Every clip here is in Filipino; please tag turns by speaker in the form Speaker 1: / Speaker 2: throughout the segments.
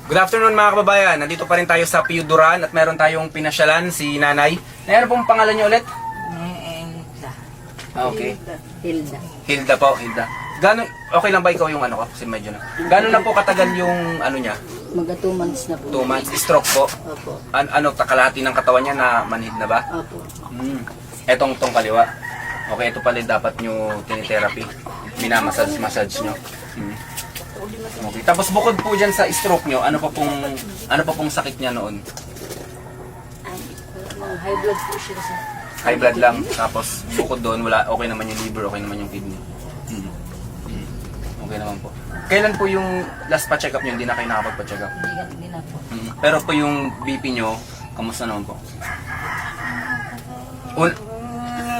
Speaker 1: Good afternoon mga kababayan. Nandito pa rin tayo sa Piuduran at meron tayong pinasyalan si Nanay. Ano pong pangalan niyo ulit?
Speaker 2: Hilda.
Speaker 1: Okay.
Speaker 2: Hilda.
Speaker 1: Hilda po, Hilda. Okay lang ba ikaw yung ano ko? Kasi medyo na. Gano'n na po katagal yung ano niya?
Speaker 2: Mga 2 months na po.
Speaker 1: 2 months. Stroke po?
Speaker 2: Opo.
Speaker 1: Kalahati ng katawan niya na manhid na ba?
Speaker 2: Opo.
Speaker 1: Etong kaliwa. Okay, ito pala dapat nyo tinitherapy. Minamassage nyo. Okay. Tapos bukod po dyan sa stroke nyo, ano pa pong sakit niya noon?
Speaker 2: High blood po siya sa...
Speaker 1: High blood lang. Tapos bukod doon, okay naman yung liver, okay naman yung kidney. Okay naman po. Kailan po yung last pa-check up nyo? Hindi na kayo nakapagpa-check up?
Speaker 2: Hindi na po.
Speaker 1: Pero po yung BP nyo, kamusta naman po?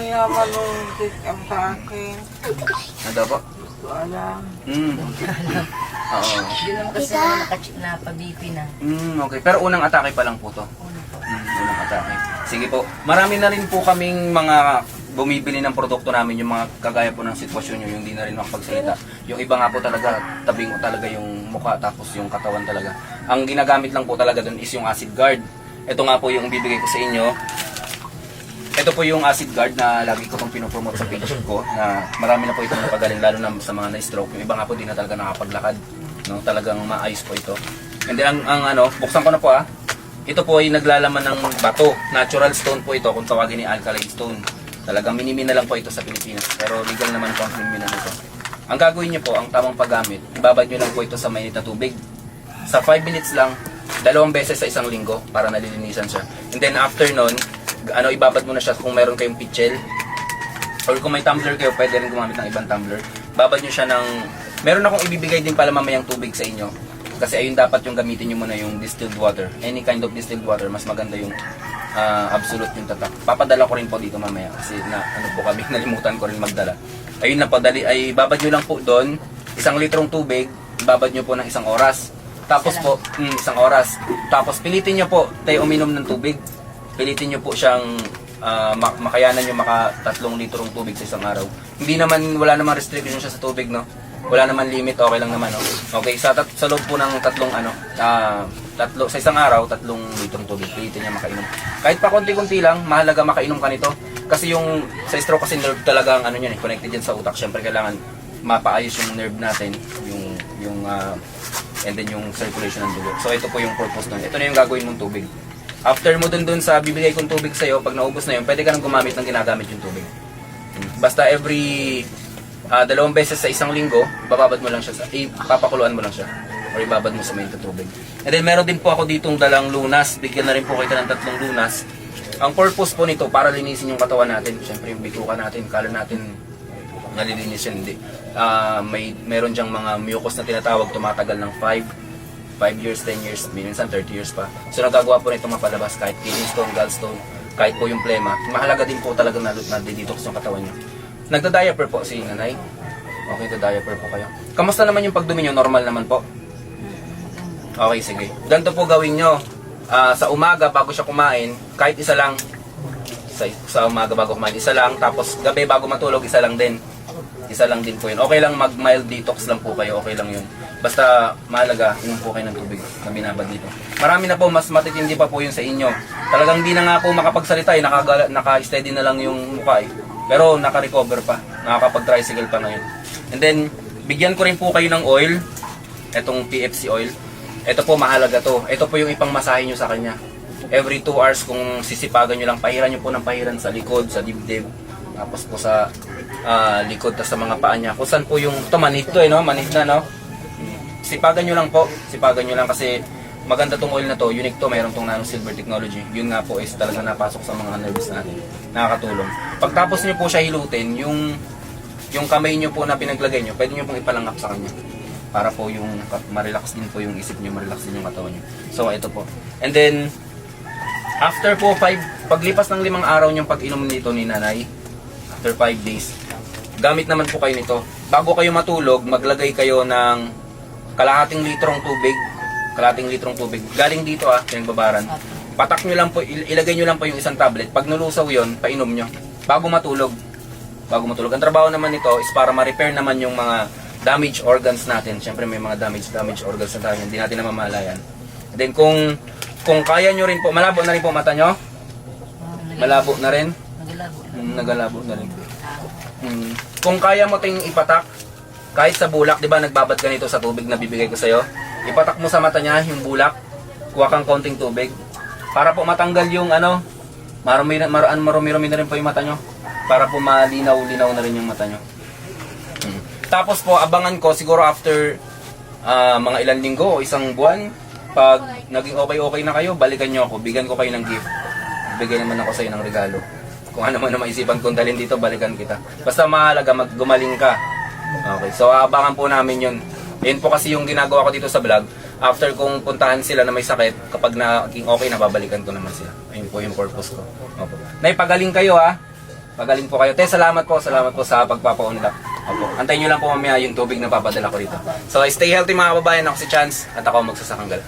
Speaker 3: Yaman nung check-up sa akin.
Speaker 1: Ano po?
Speaker 3: Ito alam.
Speaker 1: Oo.
Speaker 2: Hindi naman kasi na pa-BP na.
Speaker 1: Okay. Pero unang atake pa lang po to.
Speaker 2: Una po.
Speaker 1: Unang atake. Sige po. Marami na rin po kaming mga bumibili ng produkto namin, yung mga kagaya po ng sitwasyon nyo, yung di na rin makapagsalita. Yung iba nga po talaga, tabing talaga yung mukha tapos yung katawan talaga. Ang ginagamit lang po talaga doon is yung acid guard. Ito nga po yung bibigay ko sa inyo. Ito po yung acid guard na lagi ko pong pinopromote sa page ko, na marami na po itong napagaling, lalo na sa mga na-stroke. Yung iba nga po di na talaga nakapaglakad. No? Talagang maayos po ito. And then buksan ko na po Ito po ay naglalaman ng bato. Natural stone po ito, kung tawagin ni alkaline stone. Talagang minimina lang po ito sa Pilipinas. Pero legal naman po ang minimina nito. Ang gagawin nyo po, ang tamang paggamit, ibabad nyo lang po ito sa mainit na tubig. Sa 5 minutes lang, 2 beses sa isang linggo para nalilinisan siya. And then after nun, ibabad mo na siya kung meron kayong pitchel. Or kung may tumbler kayo, pwede rin gumamit ng ibang tumbler. Babad nyo siya ng... Meron akong ibibigay din pala mamayang tubig sa inyo. Kasi ayun dapat yung gamitin nyo muna yung distilled water. Any kind of distilled water, mas maganda yung absolute yung tatak. Papadala ko rin po dito mamaya kasi po kami, nalimutan ko rin magdala. Ayun na po, babad nyo lang po doon, 1 litrong tubig, ibabad nyo po ng 1 oras. Tapos po, 1 oras. Tapos pilitin nyo po tayo uminom ng tubig. Pilitin nyo po siyang makayanan nyo 3 litrong tubig sa isang araw. Wala naman restriction siya sa tubig, no? Wala naman limit, okay lang naman, no? Okay, sa loob po ng sa isang araw, 3 litrong tubig. Pilitin niya makainom. Kahit pa konti-konti lang, mahalaga makainom ka nito. Kasi yung sa stroke kasi nerve talaga ang connected yan sa utak. Siyempre kailangan mapaayos yung nerve natin, and then yung circulation ng dugo. So ito po yung purpose nun. Ito na yung gagawin mong tubig. After mo dun sa bibigay kong tubig sa'yo, pag naubos na yun, pwede ka nang gumamit ng ginagamit yung tubig. Basta every 2 beses sa isang linggo, bababad mo lang siya, papakuluan mo lang siya. Or ibabad mo sa mainit na tubig. And then meron din po ako ditong dalang lunas. Bigyan na rin po kita ng 3 lunas. Ang purpose po nito, para linisin yung katawan natin. Siyempre yung bituka natin, kala natin nalilinis yan, hindi. Meron dyang mga mucus na tinatawag, tumatagal ng 5 years, 10 years, minsan 30 years pa. So nagagawa po nito mapalabas kahit kidney stone, gallstone, kahit po yung plema. Mahalaga din po talaga na detox yung katawan nyo. Nagda-diaper po si Nanay. Okay, nagda-diaper po kayo. Kamusta naman yung pagdumi nyo? Normal naman po? Okay, sige. Ganito po gawin nyo. Sa umaga, bago siya kumain, kahit isa lang. Sa umaga bago kumain, isa lang. Tapos gabi bago matulog, isa lang din. Isa lang din po yun. Okay lang mag-mild detox lang po kayo. Okay lang yun. Basta mahalaga, inom po kayo ng tubig na binabad dito. Marami na po, mas matitindi pa po yun sa inyo. Talagang di na nga po makapagsalita naka-steady na lang yung mukha Pero naka-recover pa. Nakakapag-tricycle pa ngayon. And then, bigyan ko rin po kayo ng oil. Etong PFC oil. Ito po, mahalaga to. Ito po yung ipangmasahe nyo sa kanya. Every 2 hours, kung sisipagan nyo lang, pahiran nyo po ng pahiran sa likod, sa dibdib. Tapos po sa likod, tapos sa mga paa niya. Kung saan po yung, ito manhid to manhid na, no? Sipagan nyo lang po. Sipagan nyo lang kasi maganda tong oil na to. Unique to, mayroon tong nano silver technology. Yun nga po is talaga napasok sa mga nerves natin. Nakakatulong. Pagtapos nyo po siya hilutin, yung kamay nyo po na pinaglagay nyo, pwede nyo pong ipalangap sa kanya. Para po yung ma-relax din po yung isip nyo, ma-relax din yung katawan nyo. So ito po. And then, after po paglipas ng 5 araw yung pag-inom nito ni Nanay, after 5 days, gamit naman po kayo nito. Bago kayo matulog, maglagay kayo ng kalahating litrong tubig. Galing dito pinagbabaran. Patak nyo lang po, ilagay nyo lang po yung isang tablet. Pag nulusaw yon, painom nyo. Bago matulog. Ang trabaho naman nito is para ma-repair naman yung mga damaged organs natin. Siyempre may mga damaged organs na tayo, hindi natin namamalayan. Then kung kaya nyo rin po, malabo na rin po mata nyo? Malabo na rin?
Speaker 2: Nagalabo na.
Speaker 1: Nagalabo na rin. Kung kaya mo ting ipatak, kahit sa bulak, di ba nagbabad ka nito sa tubig na bibigay ko sa'yo, ipatak mo sa mata niya yung bulak, kuha kang konting tubig, para po matanggal yung marumi-rumi na rin po yung mata nyo, para po malinaw-linaw na rin yung mata nyo. Tapos po, abangan ko, siguro after mga ilang linggo o isang buwan, pag naging okay na kayo, balikan nyo ako, bigyan ko kayo ng gift. Bigyan naman ako sa'yo ng regalo. Kung ano man na maisipan kong dalhin dito, balikan kita. Basta mahalaga, gumaling ka. Okay, so abangan po namin yun. Yun po kasi yung ginagawa ko dito sa vlog. After kong puntahan sila na may sakit, kapag naging okay na, babalikan ko naman sila. Ayun po yung purpose ko. Opo. Nay, pagaling kayo ha. Pagaling po kayo. Te, salamat po sa pagpapaunlak. Opo. Antayin nyo lang po mamaya yung tubig na papadala ko dito. So, stay healthy mga kababayan. Ako si Chance at ako magsasakanggal.